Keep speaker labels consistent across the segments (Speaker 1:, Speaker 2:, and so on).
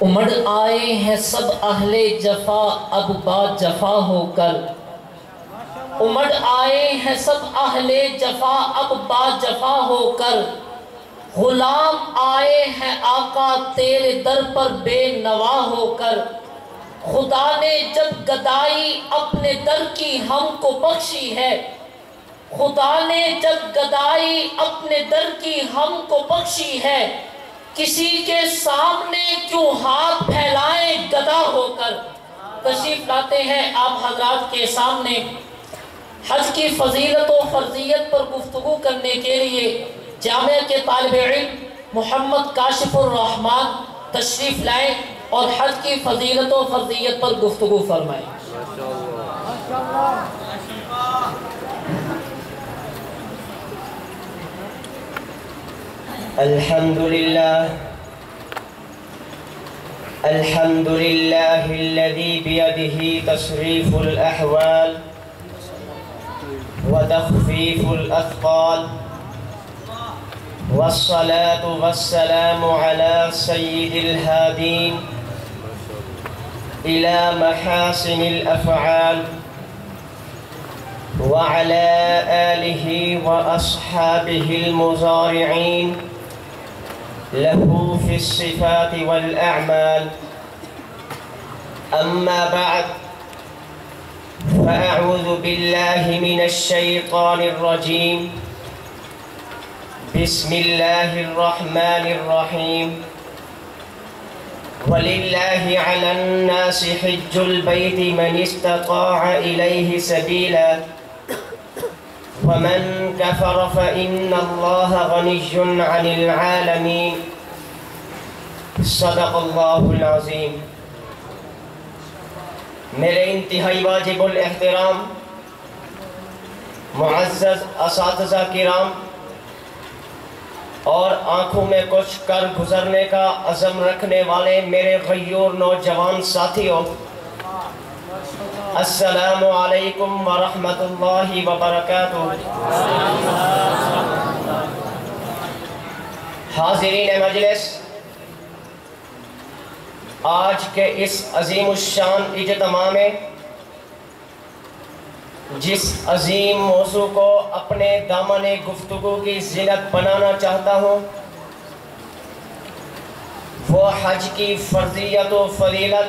Speaker 1: امڑ آئے ہیں سب اہل جفا اب با جفا ہو کر، امڑ آئے ہیں سب اہل جفا اب با جفا ہو کر، غلام آئے ہیں آقا تیرے در پر بے نوا ہو کر، خدا نے جب گدائی اپنے در کی ہم کو بخشی ہے، خدا نے جب گدائی اپنے در کی ہم کو بخشی ہے، کسی کے سامنے کیوں ہاتھ پھیلائیں گدا ہو کر۔ تشریف لاتے ہیں آپ حضرات کے سامنے حج کی فضیلت و فرضیت پر گفتگو کرنے کے لیے جامعہ کے طالب علم محمد کاشف الرحمن تشریف لائیں اور حج کی فضیلت و فرضیت پر گفتگو فرمائیں۔
Speaker 2: الحمد لله الذي بيده تصريف الأحوال وتخفيف الأثقال، والصلاة والسلام على سيد الهادين إلى محاسن الأفعال وعلى آله وأصحابه المزارعين له في الصفات والأعمال. أما بعد، فأعوذ بالله من الشيطان الرجيم. بسم الله الرحمن الرحيم. ولله على الناس حج البيت من استطاع إليه سبيلا ومن كفر فإن الله غني عن العالمين. صدق اللہ العظیم. میرے انتہائی واجب الاحترام معزز اساتذہ کرام اور آنکھوں میں کچھ کر گزرنے کا عزم رکھنے والے میرے غیور نوجوان ساتھیوں، السلام علیکم ورحمۃ اللہ وبرکاتہ. حاضرین مجلس، آج کے اس عظیم الشان اجتماع میں جس عظیم موضوع کو اپنے دامن گفتگو کی زینت بنانا چاہتا ہوں وہ حج کی فرضیت و فضیلت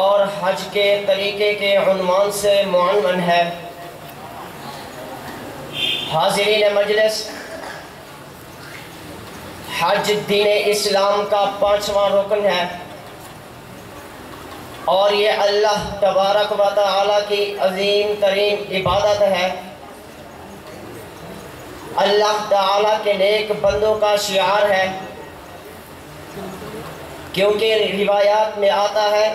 Speaker 2: اور حج کے طریقے کے عنوان سے معنون ہے. حاضرین مجلس، حج دین اسلام کا 5واں رکن ہے اور یہ اللہ تبارک و تعالی کی عظیم ترین عبادت ہے. اللہ تعالی کے نیک بندوں کا شعار ہے، کیونکہ روایات میں آتا ہے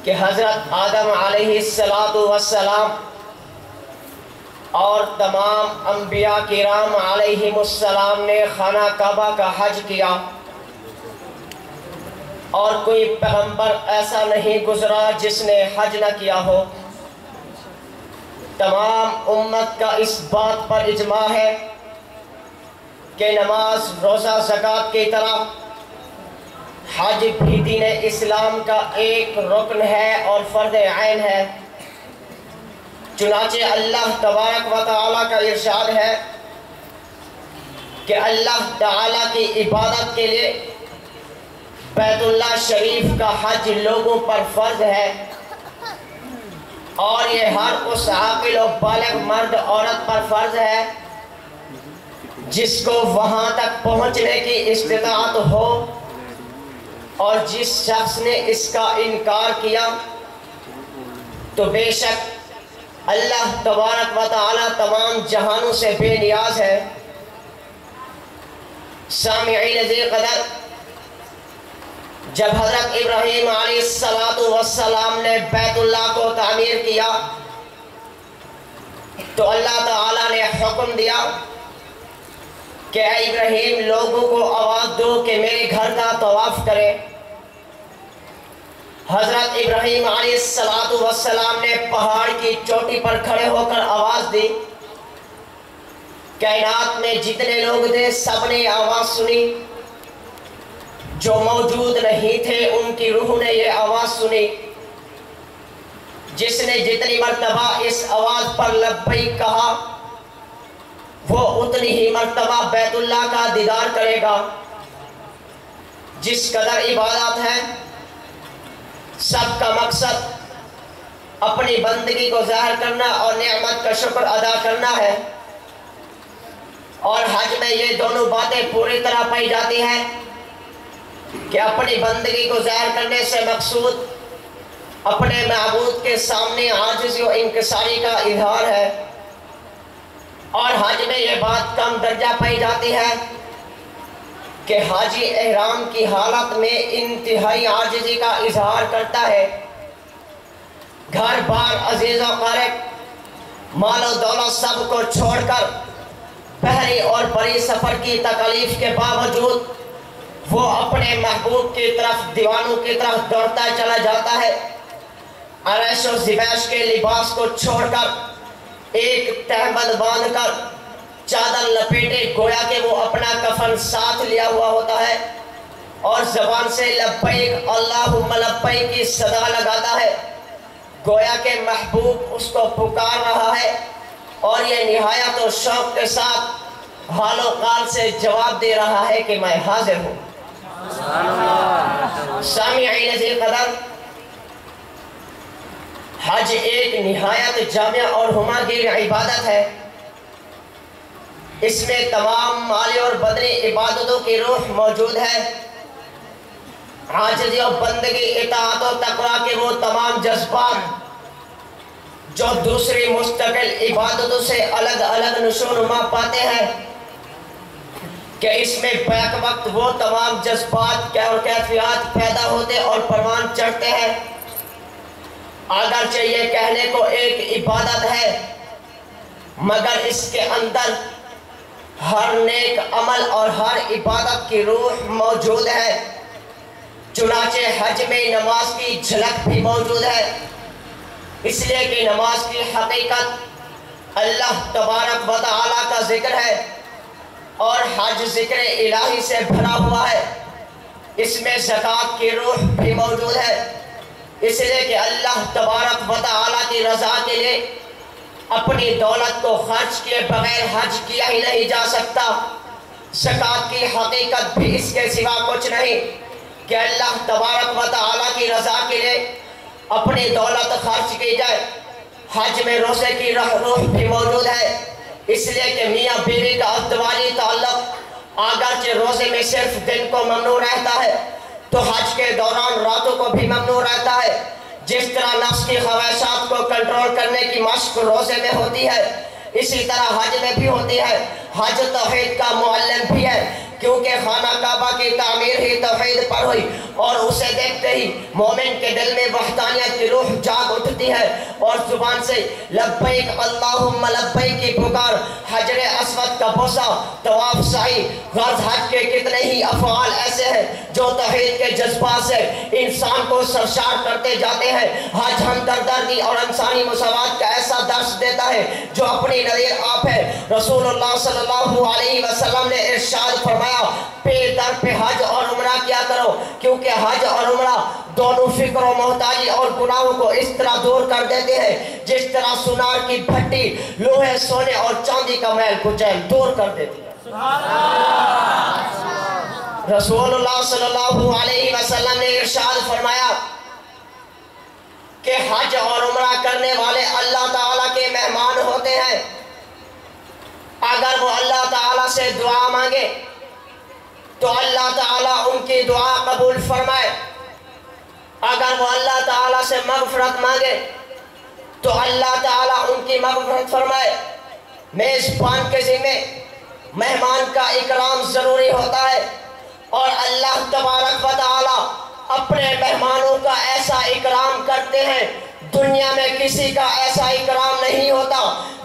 Speaker 2: کہ حضرت آدم علیہ السلام اور تمام انبیاء کرام علیہم السلام نے خانہ کعبہ کا حج کیا اور کوئی پیغمبر ایسا نہیں گزرا جس نے حج نہ کیا ہو. تمام امت کا اس بات پر اجماع ہے کہ نماز، روزہ، زکوٰۃ کی طرح حج بھی دین اسلام کا ایک رکن ہے اور فرض عین ہے. چنانچہ اللہ تبارک و تعالیٰ کا ارشاد ہے کہ اللہ تعالیٰ کی عبادت کے لیے بیت اللہ شریف کا حج لوگوں پر فرض ہے اور یہ ہر اس عاقل و بالغ مرد عورت پر فرض ہے جس کو وہاں تک پہنچنے کی استطاعت ہو، اور جس شخص نے اس کا انکار کیا تو بے شک اللہ تبارک و تعالی تمام جہانوں سے بے نیاز ہے. سامعین ذی قدر، جب حضرت ابراہیم علیہ السلام نے بیت اللہ کو تعمیر کیا تو اللہ تعالی نے حکم دیا کہ اے ابراہیم، لوگوں کو آواز دو کہ میرے گھر کا طواف کرے. حضرت ابراہیم علیہ السلام نے پہاڑ کی چوٹی پر کھڑے ہو کر آواز دی کائنات میں جتنے لوگ تھے سب نے آواز سنی، جو موجود نہیں تھے ان کی روح نے یہ آواز سنی۔ جس نے جتنی مرتبہ اس آواز پر لبیک کہا وہ اتنی ہی مرتبہ بیت اللہ کا دیدار کرے گا۔ جس قدر عبادت ہے سب کا مقصد اپنی بندگی کو ظاہر کرنا اور نعمت کا شکر ادا کرنا ہے، اور حج میں یہ دونوں باتیں پوری طرح پائی جاتی ہیں کہ اپنی بندگی کو ظاہر کرنے سے مقصود اپنے معبود کے سامنے عاجزی و انکساری کا اظہار ہے، اور حج میں یہ بات کم درجہ پائی جاتی ہے کہ حاجی احرام کی حالت میں انتہائی عاجزی کا اظہار کرتا ہے۔ گھر بار عزیز و قارب مال و دولت سب کو چھوڑ کر بحری اور بڑی سفر کی تکلیف کے باوجود وہ اپنے محبوب کی طرف دیوانوں کی طرف دوڑتا چلا جاتا ہے۔ عرش و زبیش کے لباس کو چھوڑ کر ایک تہبند باندھ کر چادر لپیٹے گویا کہ وہ اپنا کفن ساتھ لیا ہوا ہوتا ہے، اور زبان سے لبیک اللہم لبیک کی صدا لگاتا ہے، گویا کہ محبوب اس کو پکار رہا ہے، اور یہ نہایت و شوق کے ساتھ حال و قال سے جواب دے رہا ہے کہ میں حاضر ہوں۔ سامعین عزیز قدر، حج ایک نہایت جامع اور ہماگیر عبادت ہے۔ اس میں تمام مالی اور بدنی عبادتوں کی روح موجود ہے۔ عاجزی و بندگی، اطاعت و تقویٰ کے وہ تمام جذبات جو دوسری مستقل عبادتوں سے الگ الگ نشو و نما پاتے ہیں، کہ اس میں بیک وقت وہ تمام جذبات اور کیفیات پیدا ہوتے اور پروان چڑھتے ہیں۔ اگرچہ یہ کہنے کو ایک عبادت ہے مگر اس کے اندر ہر نیک عمل اور ہر عبادت کی روح موجود ہے۔ چنانچہ حج میں نماز کی جھلک بھی موجود ہے، اس لیے کہ نماز کی حقیقت اللہ تبارک و تعالیٰ کا ذکر ہے، اور حج ذکر الہی سے بھرا ہوا ہے۔ اس میں زکوٰۃ کی روح بھی موجود ہے، اس لیے کہ اللہ تبارک و تعالیٰ کی رضا کے لیے اپنی دولت کو خرچ کیے بغیر حج کیا ہی نہیں جا سکتا۔ زکوٰۃ کی حقیقت بھی اس کے سوا کچھ نہیں کہ اللہ تبارک و تعالیٰ کی رضا کے لیے اپنی دولت خرچ کی جائے۔ حج میں روزے کی روح بھی موجود ہے، اس لیے کہ میاں بیوی کا ازدواجی تعلق اگرچہ روزے میں صرف دن کو ممنوع رہتا ہے تو حج کے دوران راتوں کو بھی ممنوع رہتا ہے۔ جس طرح نفس کی خواہشات کو کنٹرول کرنے کی مشق روزے میں ہوتی ہے، اسی طرح حج میں بھی ہوتی ہے۔ حج توحید کا معلم بھی ہے، کیونکہ خانہ کعبہ کی تعمیر ہی توحید پر ہوئی، اور اسے دیکھتے ہی مومن کے دل میں وحدانیت کی روح جاگ اٹھتی ہے، اور زبان سے لبیک اللہم لبیک کی پکار، حجر اسود کا بوسہ، طواف سعی، غرض حج کے کتنے ہی افعال ایسے ہیں جو توحید کے جذبات سے انسان کو سرشار کرتے جاتے ہیں۔ حج ہمدردی اور انسانی مساوات کا ایسا درس دیتا ہے جو اپنی نظیر آپ ہے۔ رسول اللہ صلی اللہ علیہ وسلم نے ارشاد فرمایا، پے در پہ حج اور عمرہ کیا کرو، کیونکہ حج اور عمرہ دونوں فکر و محتاجی اور گناہوں کو اس طرح دور کر دیتے ہیں جس طرح سونار کی بھٹی لوہے، سونے اور چاندی کا میل کچیل دور کر دیتی ہے۔ رسول اللہ صلی اللہ علیہ وسلم نے ارشاد فرمایا کہ حج اور عمرہ کرنے والے اللہ تعالیٰ کے مہمان ہوتے ہیں۔ اگر وہ اللہ تعالیٰ سے دعا مانگے تو اللہ تعالیٰ ان کی دعا قبول فرمائے، اگر وہ اللہ تعالیٰ سے مغفرت مانگے تو اللہ تعالیٰ ان کی مغفرت فرمائے۔ میزبان کے ذمہ مہمان کا اکرام ضروری ہوتا ہے، اور اللہ تبارک و تعالیٰ اپنے مہمانوں کا ایسا اکرام کرتے ہیں، دنیا میں کسی کا ایسا اکرام نہیں ہوتا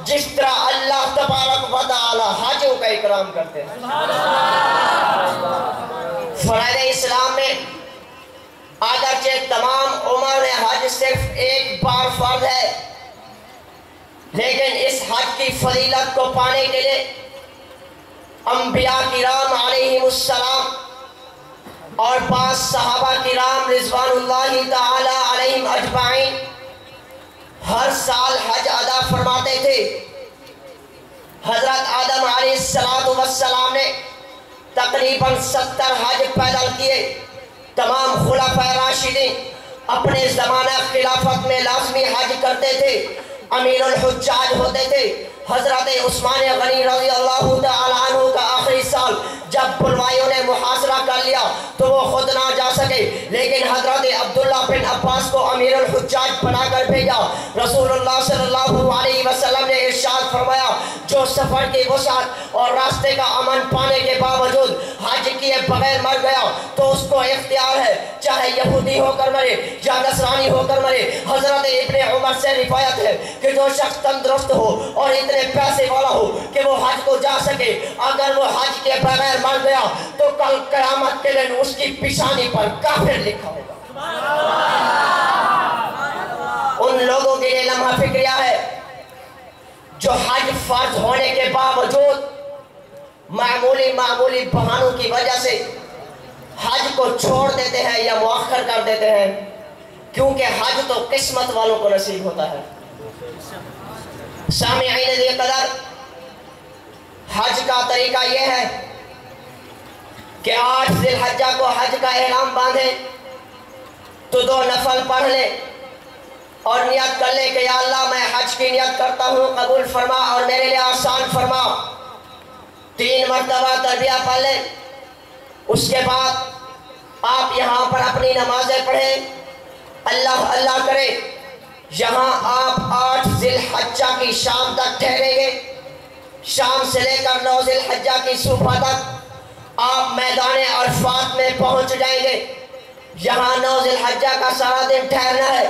Speaker 2: جس طرح اللہ تبارک و تعالیٰ حاجیوں کا اکرام کرتے ہیں۔ فرائض اسلام میں اگرچہ تمام عمر میں حج صرف ایک بار فرض ہے، لیکن اس حج کی فضیلت کو پانے کے لیے انبیاء کرام علیہم اور 5 صحابہ کرام رضوان اللہ تعالی علیہم اجمعین ہر سال حج ادا فرماتے تھے۔ حضرت آدم علیہ السلام نے تقریباً 70 حج پیدل کیے۔ تمام خلفائے راشدین اپنے زمانہ خلافت میں لازمی حج کرتے تھے، امیر الحجاج ہوتے تھے۔ حضرت عثمان غنی رضی اللہ تعالیٰ عنہ کا آخری سال جب بلوائیوں نے محاصرہ کر لیا تو وہ خود نہ جا سکے، لیکن حضرت عبداللہ بن عباس کو امیر الحجاج بنا کر بھیجا۔ رسول اللہ صلی اللہ علیہ وسلم نے ارشاد فرمایا، جو سفر کی وسعت اور راستے کا امن پانے کے باوجود حج کیے بغیر مر گیا تو اس کو اختیار ہے، چاہے یہودی ہو کر مرے یا نصرانی ہو کر مرے۔ حضرت ابن عمر سے روایت ہے کہ جو شخص تندرست ہو اور اتنے پیسے والا ہو کہ وہ حج کو جا سکے، اگر وہ حج کے بغیر مر گیا تو کل قیامت کے دن اس کی پیشانی پر کافر لکھا ہوگا۔ ان لوگوں کے لیے لمحہ فکریہ ہے جو حج فرض ہونے کے باوجود معمولی بہانوں کی وجہ سے حج کو چھوڑ دیتے ہیں یا مؤخر کر دیتے ہیں، کیونکہ حج تو قسمت والوں کو نصیب ہوتا ہے۔ سامعین ذی قدر، حج کا طریقہ یہ ہے کہ 8 ذی الحجہ کو حج کا احرام باندھیں تو 2 نفل پڑھ لیں اور نیت کر لیں کہ یا اللہ میں حج کی نیت کرتا ہوں، قبول فرما اور میرے لیے آسان فرما۔ 3 مرتبہ تلبیہ پڑھ لیں۔ اس کے بعد آپ یہاں پر اپنی نمازیں پڑھیں، اللہ اللہ کریں۔ یہاں آپ 8 ذی الحجہ کی شام تک ٹھہریں گے۔ شام سے لے کر 9 ذی الحجہ کی صبح تک آپ میدان عرفات میں پہنچ جائیں گے۔ یہاں 9 ذی الحجہ کا سارا دن ٹھہرنا ہے،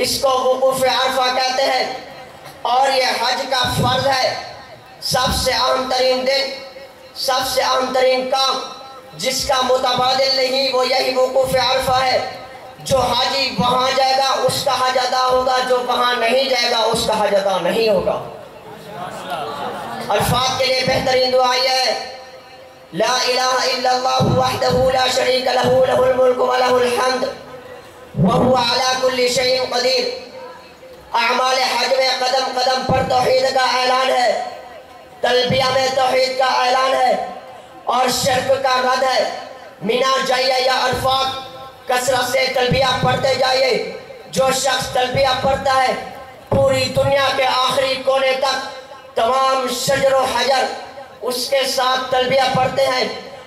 Speaker 2: اس کو وقوف عرفہ کہتے ہیں، اور یہ حج کا فرض ہے۔ سب سے اہم ترین دن، سب سے اہم ترین کام جس کا متبادل نہیں وہ یہی وقوف عرفہ ہے۔ جو حاجی وہاں جائے گا اس کا حج ادا ہوگا، جو وہاں نہیں جائے گا اس کا حج ادا نہیں ہوگا۔ عرفات کے لیے بہترین دعا یہ ہے، لا الہ الا اللہ وحدہ لا شریک لہ لہ الملک ولہ الحمد وہو علی کل شیء قدیر۔ اعمال حج میں قدم قدم پر توحید کا اعلان ہے، تلبیہ میں توحید کا اعلان ہے اور شرک کا رد ہے۔ مینا جائیے یا عرفات کثرت سے تلبیہ پڑھتے جائیے۔ جو شخص تلبیہ پڑھتا ہے پوری دنیا کے آخری کونے تک تمام شجر و حجر اس کے ساتھ تلبیہ پڑھتے ہیں۔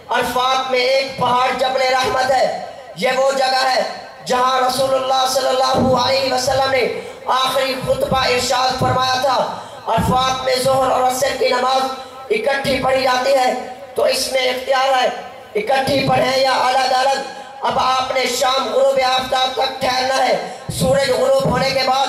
Speaker 2: عرفات میں ایک پہاڑ جبل رحمت ہے، یہ وہ جگہ ہے جہاں رسول اللہ صلی اللہ علیہ وسلم نے آخری خطبہ ارشاد فرمایا تھا۔ عرفات میں ظہر اور عصر کی نماز اکٹھی پڑھی جاتی ہے، تو اس میں اختیار ہے اکٹھی پڑھیں یا الگ الگ۔ اب آپ نے شام غروب آفتاب تک ٹھہرنا ہے۔ سورج غروب ہونے کے بعد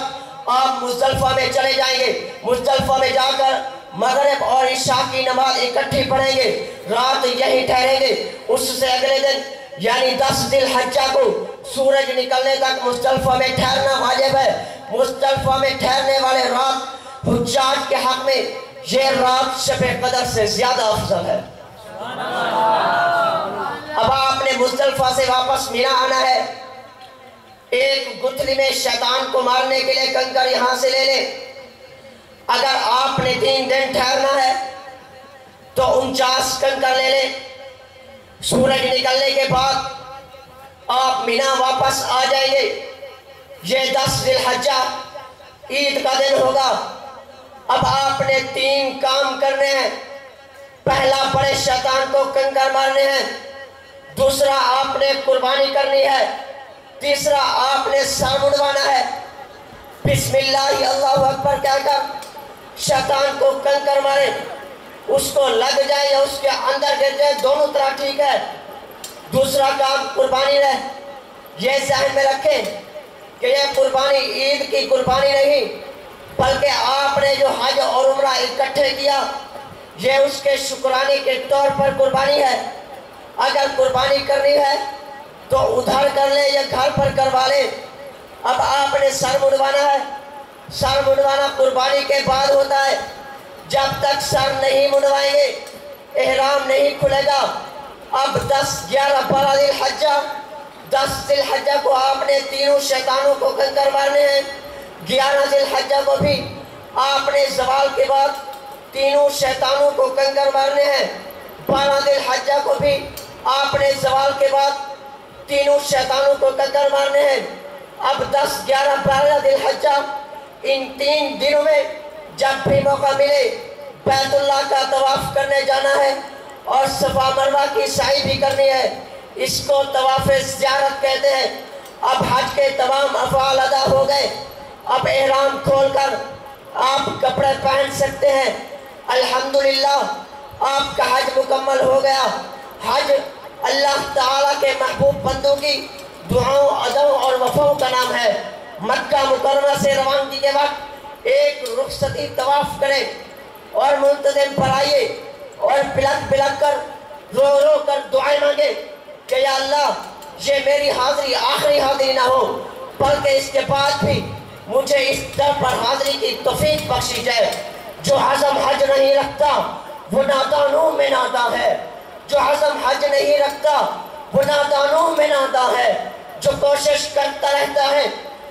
Speaker 2: آپ مزدلفہ میں چلے جائیں گے۔ مزدلفہ میں جا کر مغرب اور عشاء کی نماز اکٹھی پڑھیں گے، رات یہی ٹھہریں گے۔ اس سے اگلے دن یعنی 10 ذی الحجہ کو سورج نکلنے تک مزدلفہ میں ٹھہرنا واجب ہے۔ مزدلفہ میں ٹھہرنے والے رات حجاج کے حق میں یہ رات شب قدر سے زیادہ افضل ہے۔ اب آپ نے مزدلفہ سے واپس مینا آنا ہے۔ ایک گتھلی میں شیطان کو مارنے کے لیے کنکر یہاں سے لے لیں۔ اگر آپ نے 3 دن ٹھہرنا ہے تو 49 کنکر لے لیں۔ سورج نکلنے کے بعد آپ مینا واپس آ جائیں گے۔ یہ 10 ذی الحجہ عید کا دن ہوگا۔ اب آپ نے 3 کام کرنے ہیں۔ پہلا بڑے شیطان کو کنکر مارنے ہیں، دوسرا آپ نے قربانی کرنی ہے، تیسرا آپ نے سر مڑوانا ہے۔ بسم اللہ اللہ اکبر کہہ کر شیطان کو کنکر مارے، اس کو لگ جائے یا اس کے اندر گر جائے، دونوں طرح ٹھیک ہے۔ دوسرا کام قربانی ہے۔ یہ ذہن میں رکھیں کہ یہ قربانی عید کی قربانی نہیں، بلکہ آپ نے جو حج اور عمرہ اکٹھے کیا یہ اس کے شکرانے کے طور پر قربانی ہے۔ اگر قربانی کرنی ہے تو ادھر کر لیں یا گھر پر کروا لیں۔ اب آپ نے سر مڑوانا ہے۔ سر مڑوانا قربانی کے بعد ہوتا ہے۔ جب تک سر نہیں مڑوائیں گے احرام نہیں کھلے گا۔ اب 10 11 12 ذی الحجہ، 10 ذی الحجہ کو آپ نے تینوں شیطانوں کو کنکر مارنے ہیں۔ 11 ذی الحجہ کو بھی آپ نے زوال کے بعد تینوں شیطانوں کو کنکر مارنے ہیں۔ 12 ذی الحجہ کو بھی آپ نے زوال کے بعد تینوں شیطانوں کو کنکر مارنے ہیں۔ اب 10 11 12 ذی الحجہ ان 3 دنوں میں جب بھی موقع ملے بیت اللہ کا طواف کرنے جانا ہے اور صفا مروہ کی سعی بھی کرنی ہے۔ اس کو طواف زیارت کہتے ہیں۔ اب حج کے تمام افعال ادا ہو گئے، اب احرام کھول کر آپ کپڑے پہن سکتے ہیں۔ الحمدللہ آپ کا حج مکمل ہو گیا۔ حج اللہ تعالیٰ کے محبوب بندوں کی دعاؤں، اداؤں اور وفاؤں کا نام ہے۔ مکہ مکرمہ سے روانگی کے وقت ایک رخصتی طواف کریں اور منتظم پر آئیے اور بلک بلک کر رو رو کر دعائیں مانگے کہ یا اللہ یہ میری حاضری آخری حاضری نہ ہو، بلکہ اس کے بعد بھی مجھے اس در پر حاضری کی توفیق بخشی جائے۔ جو عزم حج نہیں رکھتا وہ نادانوں میں ناداں ہے، جو عزم حج نہیں رکھتا وہ نادانوں میں ناداں ہے، جو کوشش کرتا رہتا ہے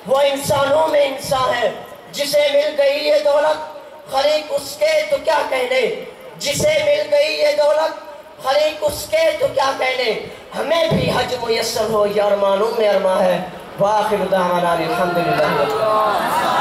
Speaker 2: وہ انسانوں میں انسان ہے۔ جسے مل گئی یہ دولت خلیق اس کے تو کیا کہنے، جسے مل گئی یہ دولت خلیق اس کے تو کیا کہنے۔ ہمیں بھی حج میسر ہو، یہ ارمانوں میں ارمان ہے۔ وآخر دعوانا الحمدللہ۔